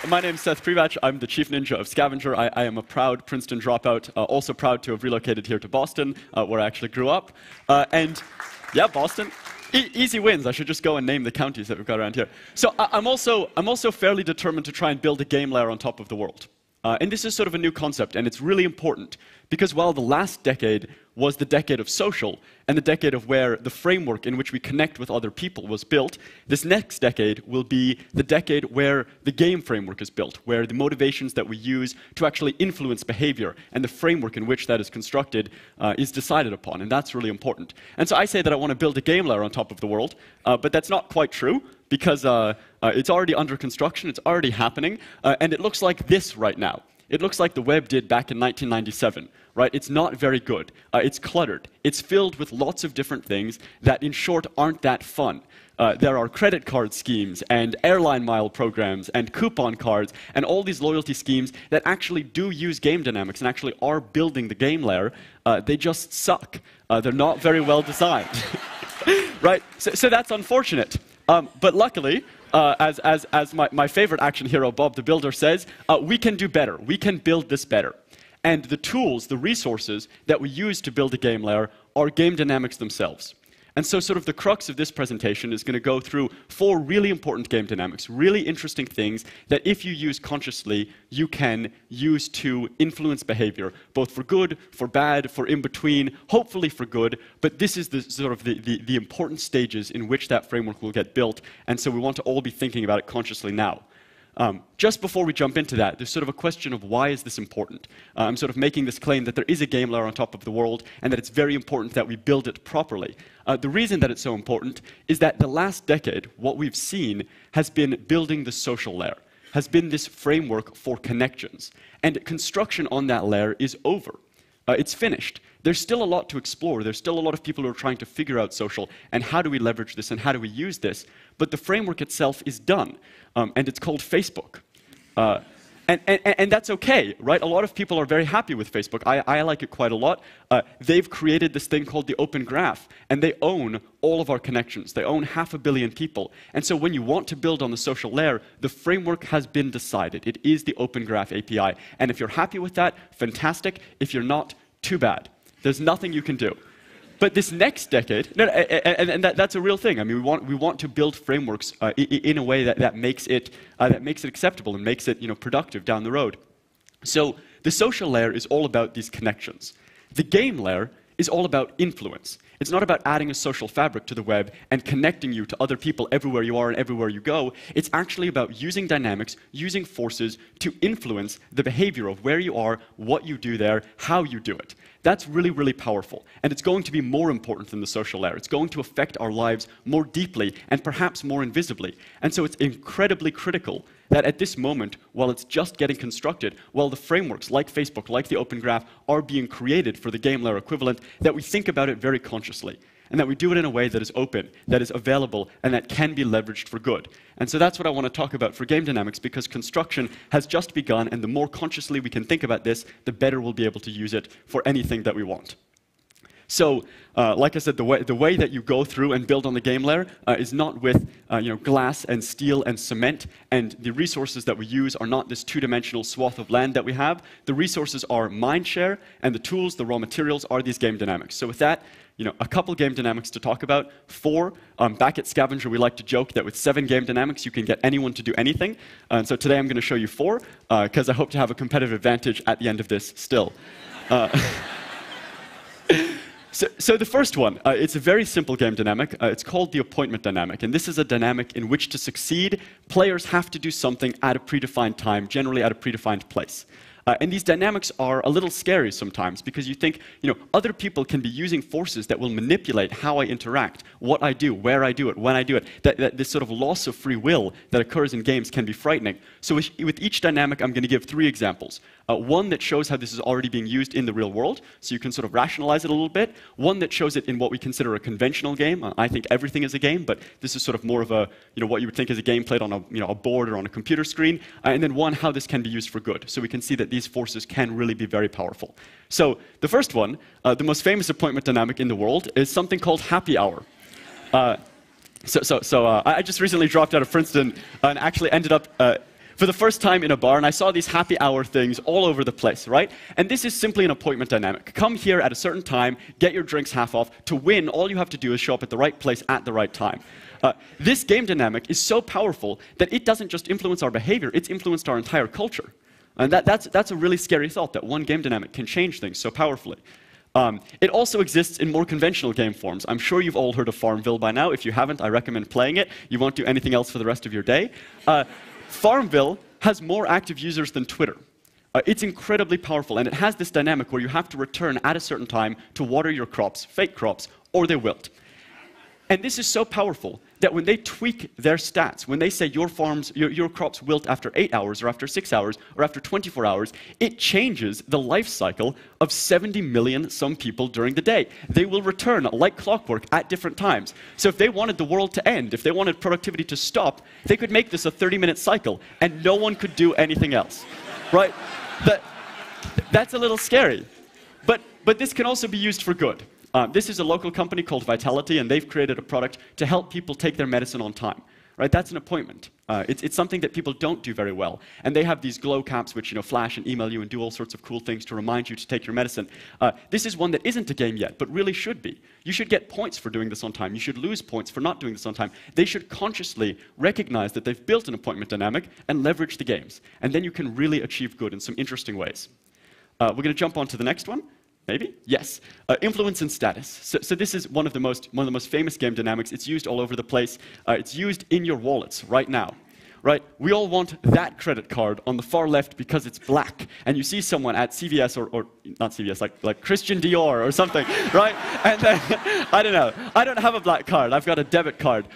My name's Seth Pribach. I'm the chief ninja of Scavenger. I am a proud Princeton dropout, also proud to have relocated here to Boston, where I actually grew up. And yeah, Boston. Easy wins. I should just go and name the counties that we've got around here. So I'm also fairly determined to try and build a game layer on top of the world. And this is sort of a new concept, and it's really important, because while the last decade was the decade of social, and the decade of where the framework in which we connect with other people was built, this next decade will be the decade where the game framework is built, where the motivations that we use to actually influence behavior, and the framework in which that is constructed is decided upon, and that's really important. And so I say that I want to build a game layer on top of the world, but that's not quite true, because it's already under construction, it's already happening, and it looks like this right now. It looks like the web did back in 1997, right? It's not very good. It's cluttered. It's filled with lots of different things that, in short, aren't that fun. There are credit card schemes and airline mile programs and coupon cards and all these loyalty schemes that actually do use game dynamics and actually are building the game layer. They just suck. They're not very well designed, right? So that's unfortunate. But luckily, as my favorite action hero, Bob the Builder, says, we can do better. We can build this better. And the tools, the resources that we use to build a game layer are game dynamics themselves. And so sort of the crux of this presentation is going to go through 4 really important game dynamics, really interesting things that if you use consciously, you can use to influence behavior, both for good, for bad, for in between, hopefully for good, but this is the sort of the important stages in which that framework will get built, and so we want to all be thinking about it consciously now. Just before we jump into that, there's sort of a question of why is this important? I'm sort of making this claim that there is a game layer on top of the world and that it's very important that we build it properly. The reason that it's so important is that the last decade, what we've seen has been building the social layer, has been this framework for connections. And construction on that layer is over. It's finished. There's still a lot to explore. There's still a lot of people who are trying to figure out social and how do we leverage this and how do we use this. But the framework itself is done. And it's called Facebook. And that's okay, right? A lot of people are very happy with Facebook. I like it quite a lot. They've created this thing called the Open Graph, and they own all of our connections. They own 500 million people. And so when you want to build on the social layer, the framework has been decided. It is the Open Graph API. And if you're happy with that, fantastic. If you're not, too bad. There's nothing you can do. But this next decade, and that's a real thing. I mean, we want to build frameworks in a way that makes it acceptable and makes it productive down the road. So the social layer is all about these connections. The game layer is all about influence. It's not about adding a social fabric to the web and connecting you to other people everywhere you are and everywhere you go. It's actually about using dynamics, using forces to influence the behavior of where you are, what you do there, how you do it. That's really, really powerful. And it's going to be more important than the social layer. It's going to affect our lives more deeply and perhaps more invisibly. And so it's incredibly critical that at this moment, while it's just getting constructed, while the frameworks like Facebook, like the Open Graph, are being created for the game layer equivalent, that we think about it very consciously. And that we do it in a way that is open, that is available, and that can be leveraged for good. And so that's what I want to talk about for game dynamics, because construction has just begun, and the more consciously we can think about this, the better we'll be able to use it for anything that we want. So, like I said, the way that you go through and build on the game layer is not with glass and steel and cement, and the resources that we use are not this two-dimensional swath of land that we have. The resources are mindshare, and the tools, the raw materials, are these game dynamics. So with that, a couple game dynamics to talk about. 4, back at Scavenger, we like to joke that with 7 game dynamics, you can get anyone to do anything. And so today I'm going to show you 4, because I hope to have a competitive advantage at the end of this still. So the first one, it's a very simple game dynamic. It's called the appointment dynamic. And this is a dynamic in which to succeed, players have to do something at a predefined time, generally at a predefined place. And these dynamics are a little scary sometimes because you think, other people can be using forces that will manipulate how I interact, what I do, where I do it, when I do it. That this sort of loss of free will that occurs in games can be frightening. So with each dynamic, I'm going to give 3 examples. One that shows how this is already being used in the real world, so you can sort of rationalize it a little bit. One that shows it in what we consider a conventional game. I think everything is a game, but this is sort of more of a, what you would think is a game played on a board or on a computer screen. And then one, how this can be used for good. So we can see that these forces can really be very powerful. So the first one, the most famous appointment dynamic in the world, is something called happy hour. I just recently dropped out of Princeton and actually ended up for the first time in a bar, and I saw these happy hour things all over the place, right? And this is simply an appointment dynamic. Come here at a certain time, get your drinks half off. To win, all you have to do is show up at the right place at the right time. This game dynamic is so powerful that it doesn't just influence our behavior, it's influenced our entire culture. And that's a really scary thought, that one game dynamic can change things so powerfully. It also exists in more conventional game forms. I'm sure you've all heard of Farmville by now. If you haven't, I recommend playing it. You won't do anything else for the rest of your day. Farmville has more active users than Twitter. It's incredibly powerful, and it has this dynamic where you have to return at a certain time to water your crops, fake crops, or they wilt. And this is so powerful that when they tweak their stats, when they say your crops wilt after 8 hours, or after 6 hours, or after 24 hours, it changes the life cycle of 70 million some people during the day. They will return like clockwork at different times. So if they wanted the world to end, if they wanted productivity to stop, they could make this a 30-minute cycle, and no one could do anything else, right? That's a little scary. But this can also be used for good. This is a local company called Vitality, and they've created a product to help people take their medicine on time. Right? That's an appointment. It's something that people don't do very well. And they have these glow caps which flash and email you and do all sorts of cool things to remind you to take your medicine. This is one that isn't a game yet, but really should be. You should get points for doing this on time. You should lose points for not doing this on time. They should consciously recognize that they've built an appointment dynamic and leverage the games. And then you can really achieve good in some interesting ways. We're going to jump on to the next one. Maybe? Yes. Influence and status. So this is one of the most famous game dynamics. It's used all over the place. It's used in your wallets right now. Right? We all want that credit card on the far left because it's black. And you see someone at CVS or not CVS, like Christian Dior or something, right? And then, I don't know. I don't have a black card. I've got a debit card.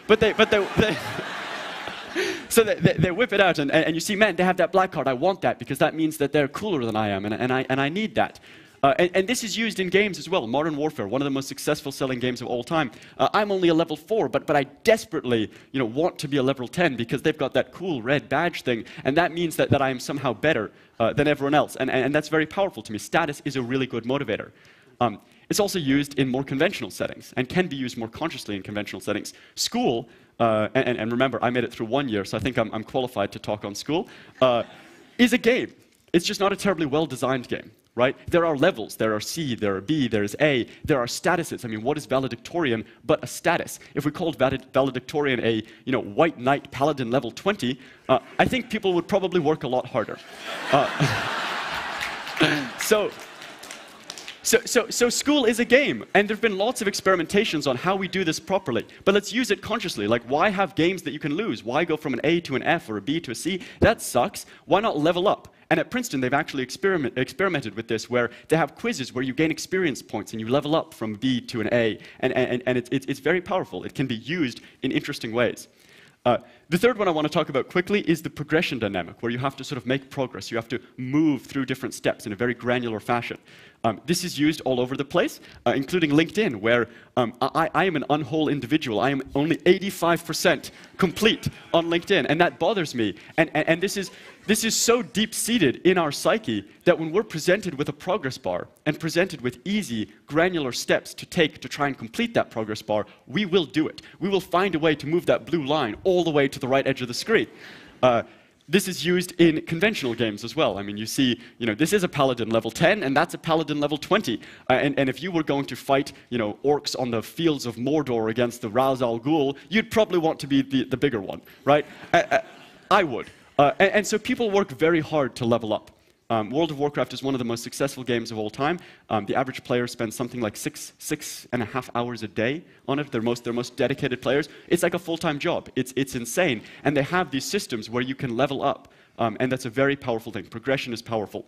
So they whip it out, and you see, man, they have that black card. I want that because that means that they're cooler than I am, and I need that. And this is used in games as well. Modern Warfare, one of the most successful selling games of all time. I'm only a level 4, but I desperately want to be a level 10 because they've got that cool red badge thing, and that means that I am somehow better than everyone else. And that's very powerful to me. Status is a really good motivator. It's also used in more conventional settings and can be used more consciously in conventional settings. School, and remember, I made it through 1 year, so I think I'm qualified to talk on school, is a game. It's just not a terribly well-designed game. Right? There are levels. There are C, there are B, there is A. There are statuses. I mean, what is valedictorian but a status? If we called valedictorian a white knight paladin level 20, I think people would probably work a lot harder. So school is a game, and there have been lots of experimentations on how we do this properly. But let's use it consciously. Like, why have games that you can lose? Why go from an A to an F or a B to a C? That sucks. Why not level up? And at Princeton, they've actually experimented with this, where they have quizzes where you gain experience points and you level up from B to an A. And it's very powerful. It can be used in interesting ways. The third one I want to talk about quickly is the progression dynamic, where you have to sort of make progress. You have to move through different steps in a very granular fashion. This is used all over the place, including LinkedIn, where I am an unwhole individual. I am only 85% complete on LinkedIn, and that bothers me. And this is so deep-seated in our psyche that when we're presented with a progress bar and presented with easy, granular steps to take to try and complete that progress bar, we will do it. We will find a way to move that blue line all the way to the right edge of the screen. This is used in conventional games as well. I mean, you see, this is a paladin level 10, and that's a paladin level 20. And if you were going to fight, orcs on the fields of Mordor against the Ra's al Ghul, you'd probably want to be the bigger one, right? I would. And so people work very hard to level up. World of Warcraft is one of the most successful games of all time. The average player spends something like six and a half hours a day on it. They're most dedicated players. It's like a full-time job. It's insane. And they have these systems where you can level up. And that's a very powerful thing. Progression is powerful.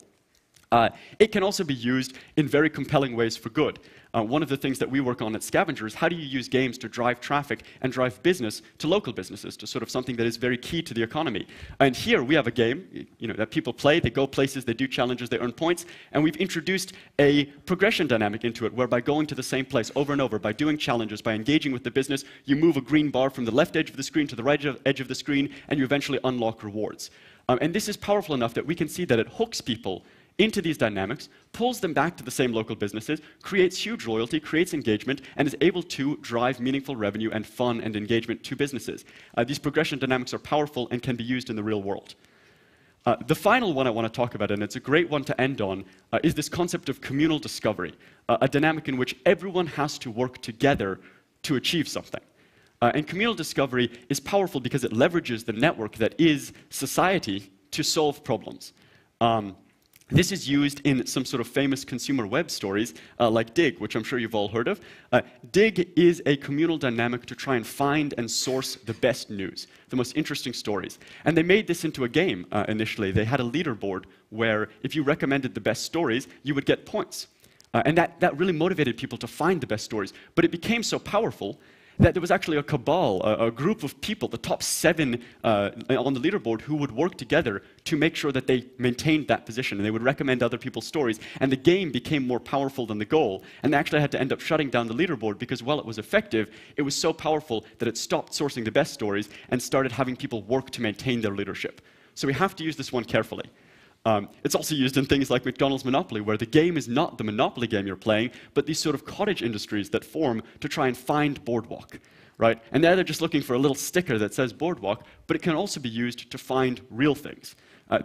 It can also be used in very compelling ways for good. One of the things that we work on at Scavenger is how do you use games to drive traffic and drive business to local businesses, to sort of something that is very key to the economy. And here we have a game that people play, they go places, they do challenges, they earn points, and we've introduced a progression dynamic into it, where by going to the same place over and over, by doing challenges, by engaging with the business, you move a green bar from the left edge of the screen to the right edge of the screen, and you eventually unlock rewards. And this is powerful enough that we can see that it hooks people into these dynamics, pulls them back to the same local businesses, creates huge loyalty, creates engagement, and is able to drive meaningful revenue and fun and engagement to businesses. These progression dynamics are powerful and can be used in the real world. The final one I want to talk about, and it's a great one to end on, is this concept of communal discovery, a dynamic in which everyone has to work together to achieve something. And communal discovery is powerful because it leverages the network that is society to solve problems. This is used in some sort of famous consumer web stories like Digg, which I'm sure you've all heard of. Digg is a communal dynamic to try and find and source the best news, the most interesting stories. And they made this into a game initially. They had a leaderboard where if you recommended the best stories, you would get points. And that really motivated people to find the best stories. But it became so powerful that there was actually a cabal, a group of people, the top 7 on the leaderboard, who would work together to make sure that they maintained that position, and they would recommend other people's stories, and the game became more powerful than the goal, and they actually had to end up shutting down the leaderboard because while it was effective, it was so powerful that it stopped sourcing the best stories and started having people work to maintain their leadership. So we have to use this one carefully. It's also used in things like McDonald's Monopoly, where the game is not the Monopoly game you're playing, but these sort of cottage industries that form to try and find Boardwalk, right? And they're just looking for a little sticker that says Boardwalk, but it can also be used to find real things.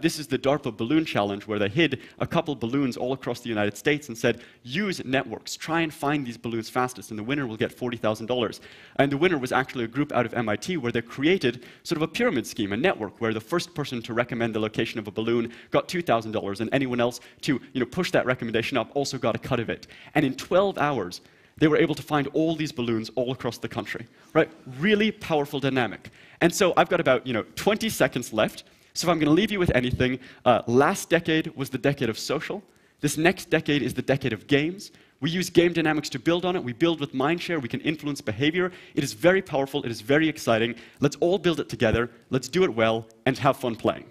This is the DARPA Balloon Challenge, where they hid a couple balloons all across the United States and said, use networks, try and find these balloons fastest, and the winner will get $40,000. And the winner was actually a group out of MIT where they created sort of a pyramid scheme, a network, where the first person to recommend the location of a balloon got $2,000, and anyone else to push that recommendation up also got a cut of it. And in 12 hours, they were able to find all these balloons all across the country, right? Really powerful dynamic. And so I've got about 20 seconds left. So if I'm going to leave you with anything, last decade was the decade of social. This next decade is the decade of games. We use game dynamics to build on it. We build with mindshare. We can influence behavior. It is very powerful. It is very exciting. Let's all build it together. Let's do it well and have fun playing.